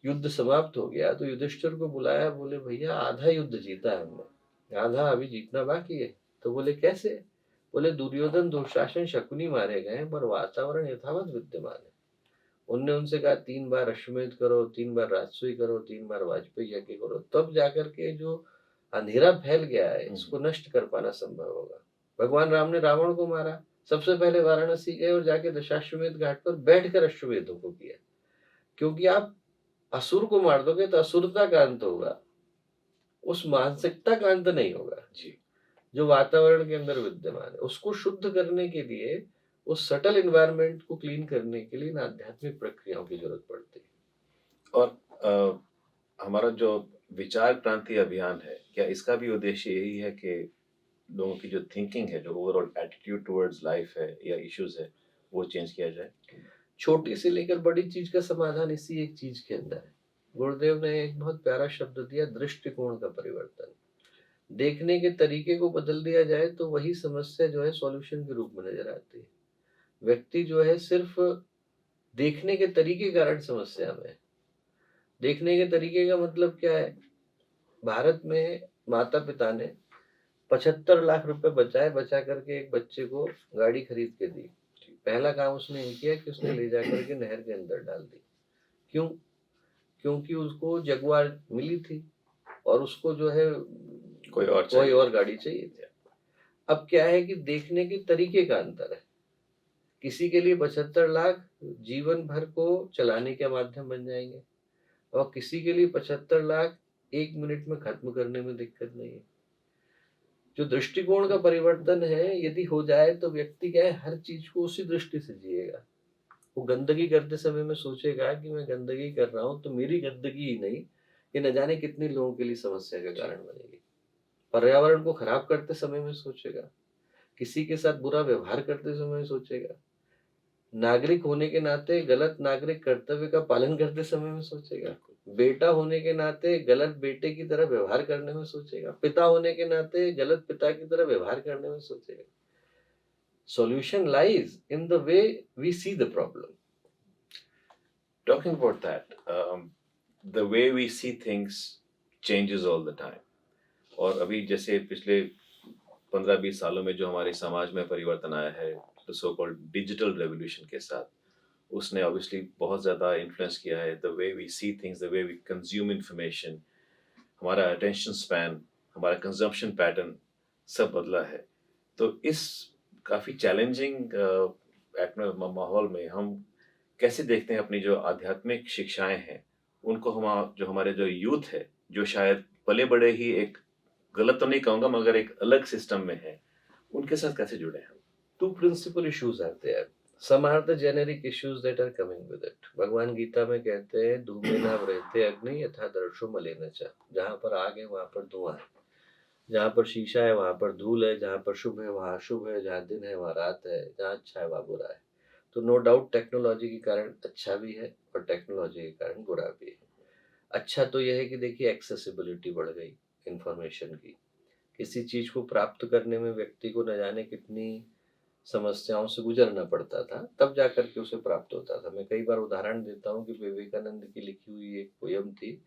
युद्ध समाप्त हो गया तो युधिष्ठिर को बुलाया, बोले भैया आधा युद्ध जीता हमने, आधा अभी जीतना बाकी है। तो बोले कैसे? बोले दुर्योधन, दुशासन, शकुनी मारे गए पर वातावरण यथावत विद्यमान है। उनने उनसे कहा 3 बार अश्वमेध करो, 3 बार राजसूय करो, 3 बार वाजपेयी यज्ञ करो, तब जाकर के जो अंधेरा फैल गया है इसको नष्ट कर पाना संभव होगा। भगवान राम ने रावण को मारा, सबसे पहले वाराणसी गए और जाके दशाश्वमेध घाट पर बैठकर अश्वमेधों को किया। क्योंकि आप असुर को मार दोगे तो असुरता का अंत होगा, उस मानसिकता का अंत नहीं होगा जी। जो वातावरण के अंदर विद्यमान है। उसको शुद्ध करने के लिए, उस सटल एनवायरनमेंट को क्लीन करने के लिए आध्यात्मिक प्रक्रियाओं की जरूरत पड़ती है। और हमारा जो विचार क्रांति अभियान है, क्या इसका भी उद्देश्य यही है कि लोगों की जो थिंकिंग है, जो ओवरऑल एटीट्यूड टुवर्ड्स लाइफ है या इश्यूज है, वो चेंज किया जाए? छोटी से लेकर बड़ी चीज का समाधान इसी एक चीज के अंदर है। गुरुदेव ने एक बहुत प्यारा शब्द दिया, दृष्टिकोण का परिवर्तन। देखने के तरीके को बदल दिया जाए तो वही समस्या जो है सॉल्यूशन के रूप में नजर आती है। व्यक्ति जो है सिर्फ देखने के तरीके के कारण समस्या में है। देखने के तरीके का मतलब क्या है? भारत में माता पिता ने 75 लाख रुपए बचा करके एक बच्चे को गाड़ी खरीद के दी। पहला काम उसने ये किया कि उसने ले जा करके नहर के अंदर डाल दी। क्यों? क्योंकि उसको जगुआर मिली थी और उसको जो है कोई और गाड़ी चाहिए थी। अब क्या है कि देखने के तरीके का अंतर है। किसी के लिए 75 लाख जीवन भर को चलाने के माध्यम बन जाएंगे और किसी के लिए 75 लाख 1 मिनट में खत्म करने में दिक्कत नहीं है। जो दृष्टिकोण का परिवर्तन है यदि हो जाए तो व्यक्ति क्या है, हर चीज को उसी दृष्टि से जिएगा। वो गंदगी करते समय में सोचेगा कि मैं गंदगी कर रहा हूं तो मेरी गंदगी ही नहीं, ये न जाने कितने लोगों के लिए समस्या का कारण बनेगी। पर्यावरण को खराब करते समय में सोचेगा, किसी के साथ बुरा व्यवहार करते समय में सोचेगा, नागरिक होने के नाते गलत नागरिक कर्तव्य का पालन करते समय में सोचेगा, बेटा होने के नाते गलत बेटे की तरह व्यवहार करने में सोचेगा, पिता होने के नाते गलत पिता की तरह व्यवहार करने में सोचेगा। Solution lies in the way we see the problem. Talking about that, the way we see things changes all the time. और अभी जैसे पिछले 15-20 सालों में जो हमारे समाज में परिवर्तन आया है, the so-called digital revolution के साथ, उसने obviously बहुत ज़्यादा influence किया है the way we see things, the way we consume information, हमारा attention span, हमारा consumption pattern सब बदला है। तो इस काफ़ी चैलेंजिंग माहौल में हम कैसे देखते हैं अपनी जो आध्यात्मिक शिक्षाएं हैं उनको, हम जो हमारे जो यूथ है जो शायद पले बड़े ही एक, गलत तो नहीं कहूँगा मगर एक अलग सिस्टम में है, उनके साथ कैसे जुड़े हैं? Two principal issues are there. Some are the generic issues that are coming with it. भगवान गीता में कहते हैं धूमे न रहते अग्नि यथा दर्शो मलिन च। जहाँ पर आग है वहाँ पर धुआं है, जहाँ पर शीशा है वहाँ पर धूल है, जहाँ पर शुभ है वहाँ अशुभ है, जहाँ दिन है वहाँ रात है, जहाँ अच्छा है वहाँ बुरा है। तो नो डाउट टेक्नोलॉजी के कारण अच्छा भी है और टेक्नोलॉजी के कारण बुरा भी है। अच्छा तो यह है कि देखिए एक्सेसिबिलिटी बढ़ गई इंफॉर्मेशन की। किसी चीज को प्राप्त करने में व्यक्ति को न जाने कितनी समस्याओं से गुजरना पड़ता था, तब जाकर के उसे प्राप्त होता था। मैं कई बार उदाहरण देता हूँ कि विवेकानंद की लिखी हुई एक पोयम थी,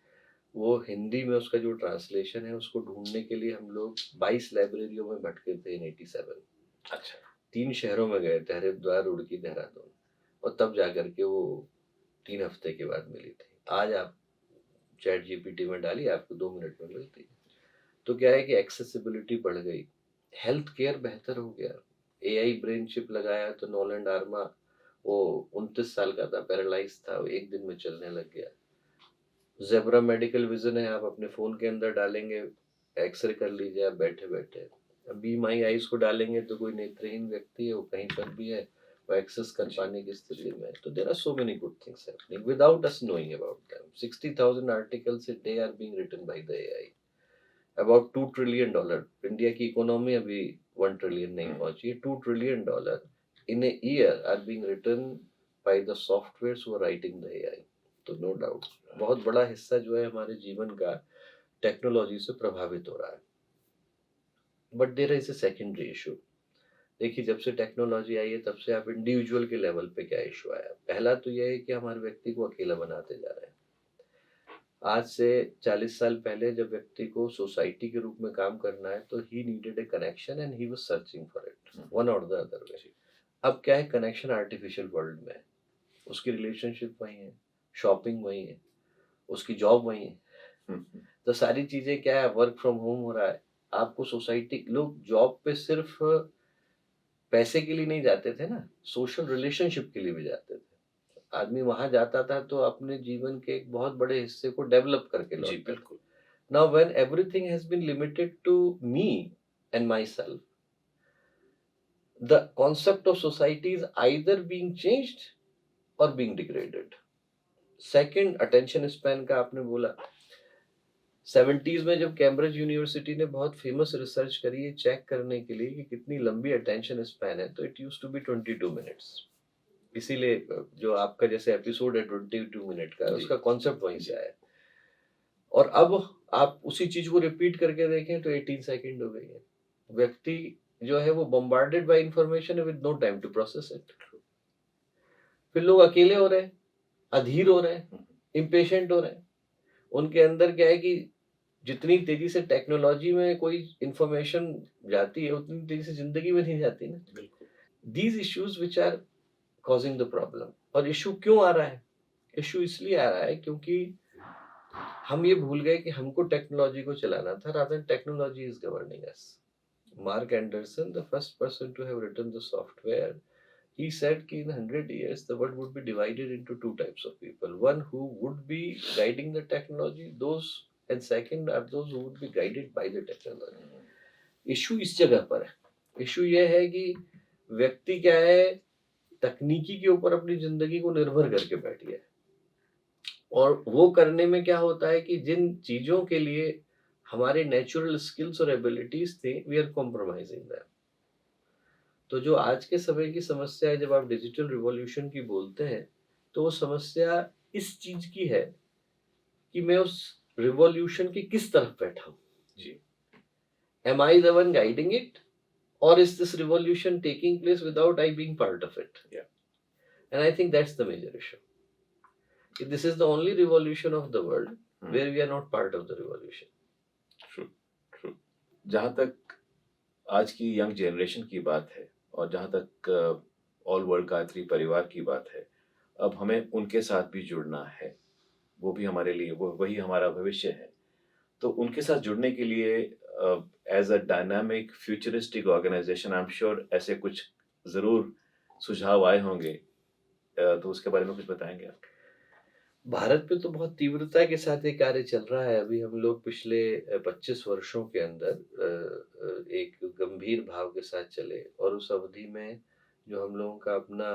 वो हिंदी में उसका जो ट्रांसलेशन है उसको ढूंढने के लिए हम लोग 22 लाइब्रेरियों में भटके थे इन 87। अच्छा। 3 शहरों में गए थे, हरिद्वार, रुड़की, देहरादून, और तब जाकर के वो 3 हफ्ते के बाद मिली थी। आज आप चैट जीपीटी में डालिए, आपको 2 मिनट में मिलती है। तो क्या है कि एक्सेसिबिलिटी बढ़ गई, हेल्थ केयर बेहतर हो गया। एआई ब्रेन चिप लगाया तो नोलैंड आर्मा, वो 29 साल का था, पैरालाइज था, वो 1 दिन में चलने लग गया। जेब्रा मेडिकल विजन है, आप अपने फोन के अंदर डालेंगे, एक्सरे कर लीजिए आप बैठे बैठे। बी माई आईज को डालेंगे तो कोई नेत्रहीन व्यक्ति है वो कहीं पर भी है, वो एक्सेस कर पाने की स्थिति में। तो there are so many good things happening without us knowing about them. 60,000 articles a day are being written by the AI about $2 trillion. India की इकोनॉमी अभी 1 ट्रिलियन नहीं पहुंची है। $2 trillion in a year are being written by the softwares who are writing the AI. तो no doubt बहुत बड़ा हिस्सा जो है हमारे जीवन का टेक्नोलॉजी से प्रभावित हो रहा है। But there is a secondary issue. देखिए जब से टेक्नोलॉजी आई है तब से आप इंडिविजुअल के लेवल पे क्या इशू आया। पहला तो यह है कि हमारे व्यक्ति को अकेला बनाते जा रहे हैं। आज से 40 साल पहले जब व्यक्ति को सोसाइटी के रूप में काम करना है तो he needed A connection and he was searching for it one और द अदर वे। अब क्या है, कनेक्शन आर्टिफिशियल वर्ल्ड में है, उसकी रिलेशनशिप वही है, शॉपिंग वही है, उसकी जॉब वही है। तो सारी चीजें क्या है, वर्क फ्रॉम होम हो रहा है। आपको सोसाइटी, लोग जॉब पे सिर्फ पैसे के लिए नहीं जाते थे ना, सोशल रिलेशनशिप के लिए भी जाते थे। आदमी वहां जाता था तो अपने जीवन के एक बहुत बड़े हिस्से को डेवलप करके लौटता था। Now when everything has been limited to me and myself, the concept of society is either being changed or being degraded. Second, attention span का आपने बोला। 70s में जब कैम्ब्रिज यूनिवर्सिटी ने बहुत फेमस रिसर्च करी है चेक करने के लिए कि कितनी लंबी अटेंशन स्पैन है, तो it used to be 22 minutes. इसीलिए जो आपका जैसे एपिसोड है 22 मिनट का, उसका कॉन्सेप्ट वहीं से आया। और अब आप उसी चीज को रिपीट करके देखें तो 18 सेकंड हो गई है। व्यक्ति जो है वो bombarded by information with no time to process it. फिर लोग अकेले हो रहे हैं, अधीर हो रहे हैं, इम्पेशेंट हो रहे हैं। उनके अंदर क्या है कि जितनी तेजी से टेक्नोलॉजी में कोई इंफॉर्मेशन जाती है उतनी तेजी से जिंदगी में नहीं जाती ना। बिल्कुल। These issues which are causing the problem. और इशू क्यों आ रहा है? इशू इसलिए आ रहा है क्योंकि हम ये भूल गए कि हमको टेक्नोलॉजी को चलाना था, rather technology is governing us. Marc Andreessen, the first person to have written the software, he said कि in 100 years the world would be divided into two types of people, one who would be guiding the technology, those, and second are those who would be guided by the technology। Issue इस जगह पर है। Issue ये है कि व्यक्ति क्या है, तकनीकी के ऊपर अपनी जिंदगी को निर्भर करके बैठ गया है, और वो करने में क्या होता है कि जिन चीजों के लिए हमारे नेचुरल स्किल्स और एबिलिटीज थे, वी आर कॉम्प्रोमाइजिंग दैम। तो जो आज के समय की समस्या है, जब आप डिजिटल रिवॉल्यूशन की बोलते हैं, तो वो समस्या इस चीज की है कि मैं उस रिवॉल्यूशन की किस तरफ बैठा हूं जी। Am I the one guiding it, or is this revolution taking place without I being part of it? And I think that's the major issue. This is the only revolution of the world where we are not part of the revolution. True true. जहाँ तक आज की young generation की बात है और जहाँ तक ऑल वर्ल्ड गायत्री परिवार की बात है, अब हमें उनके साथ भी जुड़ना है। वो भी हमारे लिए, वो वही हमारा भविष्य है। तो उनके साथ जुड़ने के लिए as a dynamic futuristic organisation, I am sure ऐसे कुछ ज़रूर सुझाव आए होंगे। तो उसके बारे में कुछ बताएंगे आप? भारत में तो बहुत तीव्रता के साथ ये कार्य चल रहा है। अभी हम लोग पिछले 25 वर्षों के अंदर एक गंभीर भाव के साथ चले, और उस अवधि में जो हम लोगों का अपना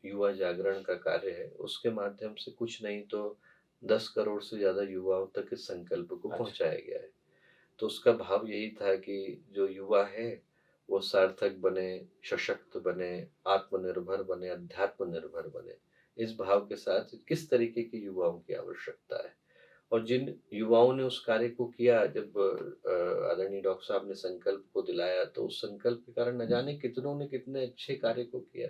युवा जागरण का कार्य है, उसके माध्यम से कुछ नहीं तो 10 करोड़ से ज़्यादा युवाओं तक इस संकल्प को पहुंचाया गया है। तो उसका भाव यही था कि जो युवा है वो सार्थक बने, सशक्त बने, आत्मनिर्भर बने, अध्यात्म निर्भर बने। इस भाव के साथ किस तरीके के युवाओं की आवश्यकता है, और जिन युवाओं ने उस कार्य को किया, जब आदरणीय डॉक्टर साहब ने संकल्प को दिलाया, तो उस संकल्प के कारण न जाने कितनों ने कितने अच्छे कार्य को किया।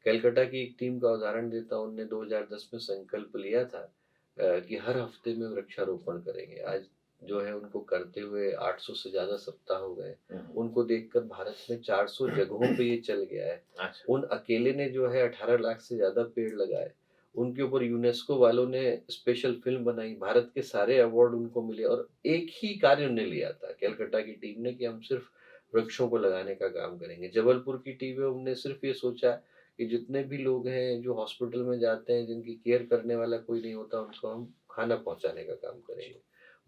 कलकत्ता की एक टीम का उदाहरण देता हूँ, उनने 2010 में संकल्प लिया था कि हर हफ्ते में वृक्षारोपण करेंगे। आज जो है उनको करते हुए 800 से ज्यादा सप्ताह हो गए। उनको देखकर भारत में 400 जगहों पे ये चल गया है। उन अकेले ने जो है 18 लाख से ज्यादा पेड़ लगाए। उनके ऊपर यूनेस्को वालों ने स्पेशल फिल्म बनाई, भारत के सारे अवार्ड उनको मिले, और एक ही कार्य उन्होंने लिया था कलकत्ता की टीम ने कि हम सिर्फ वृक्षों को लगाने का काम करेंगे। जबलपुर की टीम में उन्होंने सिर्फ ये सोचा कि जितने भी लोग हैं जो हॉस्पिटल में जाते हैं, जिनकी केयर करने वाला कोई नहीं होता, उनको हम खाना पहुंचाने का काम करेंगे।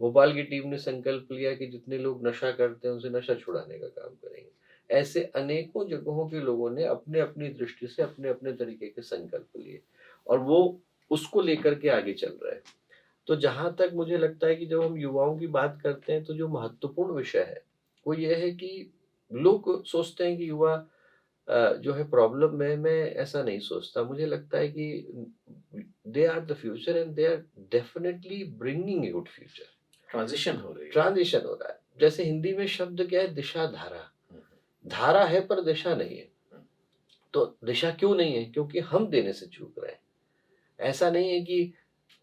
भोपाल की टीम ने संकल्प लिया कि जितने लोग नशा करते हैं उनसे नशा छुड़ाने का काम करेंगे। ऐसे अनेकों जगहों के लोगों ने अपने अपनी दृष्टि से अपने अपने तरीके के संकल्प लिए, और वो उसको लेकर के आगे चल रहे हैं। तो जहां तक मुझे लगता है कि जब हम युवाओं की बात करते हैं, तो जो महत्वपूर्ण विषय है वो ये है कि लोग सोचते हैं कि युवा जो है प्रॉब्लम में, मैं ऐसा नहीं सोचता। मुझे लगता है कि they are the future, and they are definitely bringing a good future. Transition हो रही है। ट्रांजिशन हो रहा है। जैसे हिंदी में शब्द क्या है, दिशा धारा। धारा है पर दिशा नहीं है। तो दिशा क्यों नहीं है? क्योंकि हम देने से चूक रहे हैं। ऐसा नहीं है कि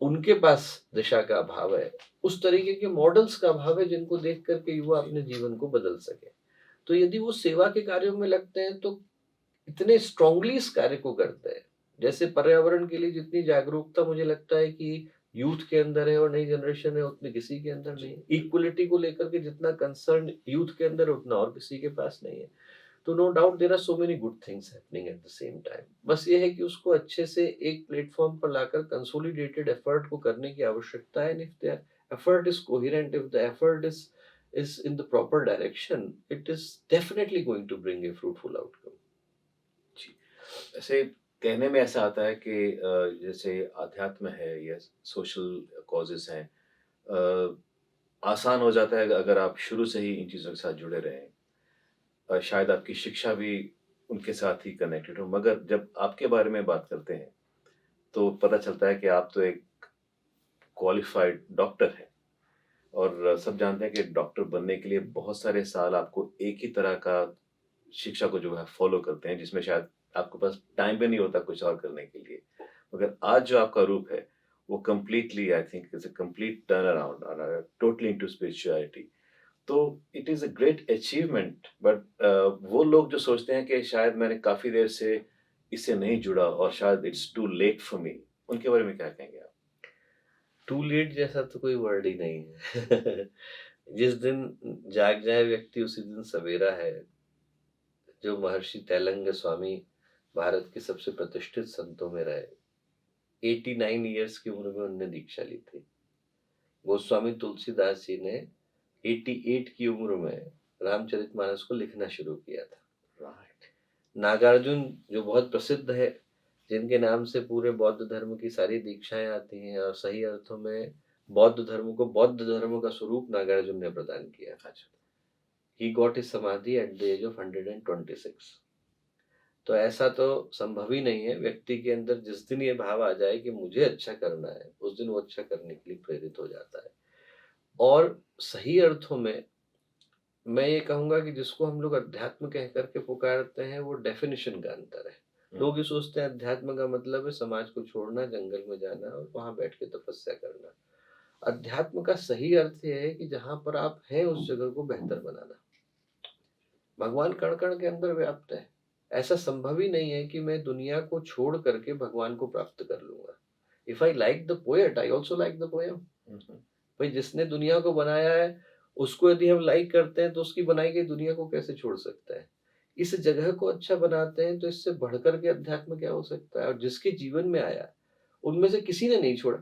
उनके पास दिशा का अभाव है, उस तरीके के मॉडल्स का अभाव है जिनको देख करके युवा अपने जीवन को बदल सके। तो यदि वो सेवा के कार्यों में लगते हैं तो इतने स्ट्रांगली इस कार्य को करते हैं। जैसे पर्यावरण के लिए जितनी जागरूकता मुझे लगता है कि यूथ के अंदर है और नई जनरेशन है, उतनी किसी के अंदर नहीं है। इक्वलिटी को लेकर के जितना कंसर्न यूथ के अंदर, उतना और किसी के पास नहीं है। तो no doubt there are so many good things happening at the same time. बस ये है कि उसको अच्छे से एक प्लेटफॉर्म पर लाकर कंसोलिडेटेड एफर्ट को करने की आवश्यकता है। If the effort is coherent, if the effort is in the proper direction, it is definitely going to bring a fruitful outcome। जी। ऐसे कहने में ऐसा आता है कि जैसे अध्यात्म है या सोशल कॉजेस हैं, आसान हो जाता है अगर आप शुरू से ही इन चीज़ों के साथ जुड़े रहें। शायद आपकी शिक्षा भी उनके साथ ही कनेक्टेड हो, मगर जब आपके बारे में बात करते हैं तो पता चलता है कि आप तो एक क्वालिफाइड डॉक्टर हैं, और सब जानते हैं कि डॉक्टर बनने के लिए बहुत सारे साल आपको एक ही तरह का शिक्षा को जो है फॉलो करते हैं, जिसमें शायद आपके पास टाइम भी नहीं होता कुछ और करने के लिए। मगर आज जो आपका रूप है वो completely I think is a complete turn around totally into spirituality. तो it is a great achievement, but वो लोग जो सोचते हैं कि शायद मैंने काफी देर से इससे नहीं जुड़ा और शायद it's too late for me, उनके बारे में क्या कहेंगे आप? टू लेट जैसा तो कोई वर्ड ही नहीं है। जिस दिन जाग जाए व्यक्ति उसी दिन सवेरा है। जो महर्षि तैलंग स्वामी भारत के सबसे प्रतिष्ठित संतों में रहे, 89 ईयर्स की उम्र में उनने दीक्षा ली थी। गोस्वामी तुलसीदास जी ने 88 की उम्र में रामचरितमानस को लिखना शुरू किया था। राइट। नागार्जुन जो बहुत प्रसिद्ध है, जिनके नाम से पूरे बौद्ध धर्म की सारी दीक्षाएं आती हैं, और सही अर्थों में बौद्ध धर्म को बौद्ध धर्म का स्वरूप नागार्जुन ने प्रदान किया। अच्छा। ही गॉट हिज समाधि एट द एज ऑफ 126। तो ऐसा तो संभव ही नहीं है। व्यक्ति के अंदर जिस दिन ये भाव आ जाए कि मुझे अच्छा करना है, उस दिन वो अच्छा करने के लिए प्रेरित हो जाता है। और सही अर्थों में मैं ये कहूंगा कि जिसको हम लोग अध्यात्म कह करके पुकारते हैं, वो डेफिनेशन का अंतर है। लोग ये सोचते हैं अध्यात्म का मतलब है समाज को छोड़ना, जंगल में जाना और वहां बैठ के तपस्या करना। अध्यात्म का सही अर्थ ये है कि जहां पर आप हैं उस जगह को बेहतर बनाना। भगवान कण कण के अंदर व्याप्त है। ऐसा संभव ही नहीं है कि मैं दुनिया को छोड़ करके भगवान को प्राप्त कर लूंगा। If I like the poet, I also like the poem. भाई जिसने दुनिया को बनाया है उसको यदि हम लाइक करते हैं तो उसकी बनाई गई दुनिया को कैसे छोड़ सकता है। इस जगह को अच्छा बनाते हैं तो इससे बढ़कर के अध्यात्म क्या हो सकता है। और जिसके जीवन में आया उनमें से किसी ने नहीं छोड़ा।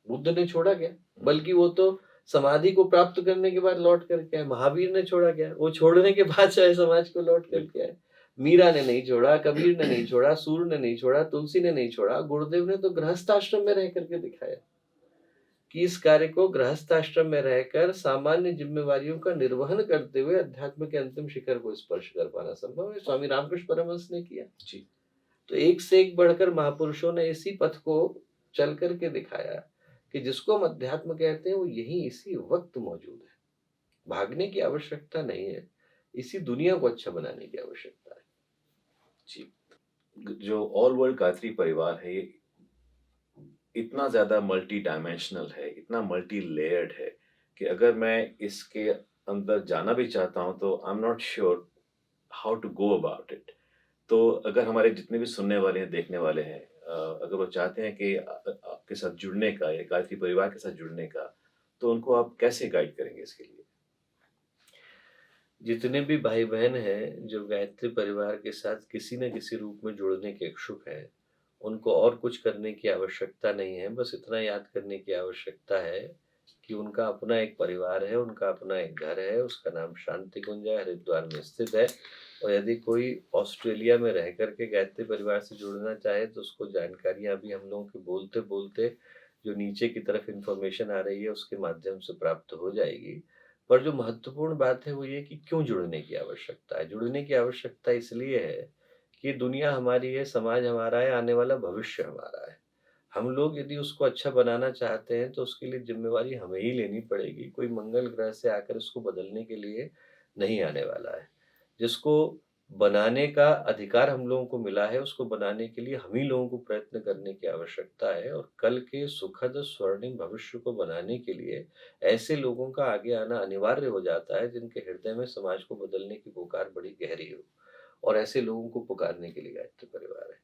बुद्ध ने छोड़ा क्या, बल्कि वो तो समाधि को प्राप्त करने के बाद लौट करके आए। महावीर ने छोड़ा क्या, वो छोड़ने के बाद चाहे समाज को लौट करके आए। मीरा ने नहीं छोड़ा, कबीर ने नहीं छोड़ा, सूर्य ने नहीं छोड़ा, तुलसी ने नहीं छोड़ा। गुरुदेव ने तो गृहस्थ आश्रम में रह करके दिखाया कि इस कार्य को गृहस्थ आश्रम में रहकर सामान्य जिम्मेवारियों का निर्वहन करते हुए अध्यात्म के अंतिम शिखर को स्पर्श कर पाना संभव है। स्वामी रामकृष्ण परमहंस ने किया जी। तो एक से एक बढ़कर महापुरुषों ने इसी पथ को चल करके दिखाया कि जिसको हम अध्यात्म कहते हैं वो यही इसी वक्त मौजूद है। भागने की आवश्यकता नहीं है, इसी दुनिया को अच्छा बनाने की आवश्यकता है। जी। जो ऑल वर्ल्ड गायत्री परिवार है, ये इतना ज्यादा मल्टी डायमेंशनल है, इतना मल्टी लेयर्ड है कि अगर मैं इसके अंदर जाना भी चाहता हूं तो I am not sure how to go about it. तो अगर हमारे जितने भी सुनने वाले हैं, देखने वाले हैं, अगर वो चाहते हैं कि आपके साथ जुड़ने का या गायत्री परिवार के साथ जुड़ने का, तो उनको आप कैसे गाइड करेंगे इसके लिए? जितने भी भाई बहन हैं जो गायत्री परिवार के साथ किसी न किसी रूप में जुड़ने के इच्छुक हैं, उनको और कुछ करने की आवश्यकता नहीं है। बस इतना याद करने की आवश्यकता है कि उनका अपना एक परिवार है, उनका अपना एक घर है, उसका नाम शांति कुंज है, हरिद्वार में स्थित है। और यदि कोई ऑस्ट्रेलिया में रह करके गायत्री परिवार से जुड़ना चाहे तो उसको जानकारियां भी हम लोगों के बोलते बोलते जो नीचे की तरफ इंफॉर्मेशन आ रही है उसके माध्यम से प्राप्त हो जाएगी। पर जो महत्वपूर्ण बात है वो ये कि क्यों जुड़ने की आवश्यकता है। जुड़ने की आवश्यकता इसलिए है कि दुनिया हमारी है, समाज हमारा है, आने वाला भविष्य हमारा है। हम लोग यदि उसको अच्छा बनाना चाहते हैं तो उसके लिए जिम्मेवारी हमें ही लेनी पड़ेगी। कोई मंगल ग्रह से आकर उसको बदलने के लिए नहीं आने वाला है। जिसको बनाने का अधिकार हम लोगों को मिला है उसको बनाने के लिए हम ही लोगों को प्रयत्न करने की आवश्यकता है। और कल के सुखद स्वर्णिम भविष्य को बनाने के लिए ऐसे लोगों का आगे आना अनिवार्य हो जाता है जिनके हृदय में समाज को बदलने की पुकार बड़ी गहरी हो। और ऐसे लोगों को पुकारने के लिए गायत्री परिवार है।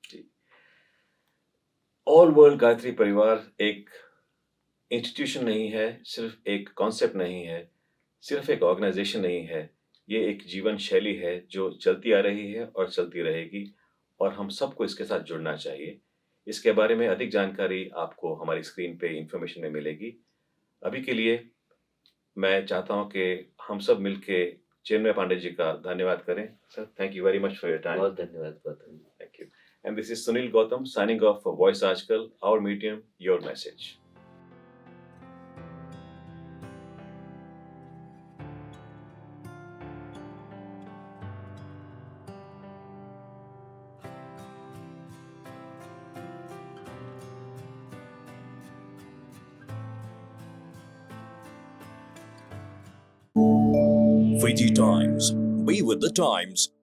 जी। ऑल वर्ल्ड गायत्री परिवार एक इंस्टीट्यूशन नहीं है, सिर्फ एक कॉन्सेप्ट नहीं है, सिर्फ एक ऑर्गेनाइजेशन नहीं है। ये एक जीवन शैली है जो चलती आ रही है और चलती रहेगी, और हम सबको इसके साथ जुड़ना चाहिए। इसके बारे में अधिक जानकारी आपको हमारी स्क्रीन पे इंफॉर्मेशन में मिलेगी। अभी के लिए मैं चाहता हूं कि हम सब मिलके चिन्मय पांडे जी का धन्यवाद करें। Sir, thank you very much for your time. बहुत धन्यवाद Gautam ji. Thank you. And this is Sunil Gautam signing off for Voice Article, our medium, your message. VG Times. Be with the times.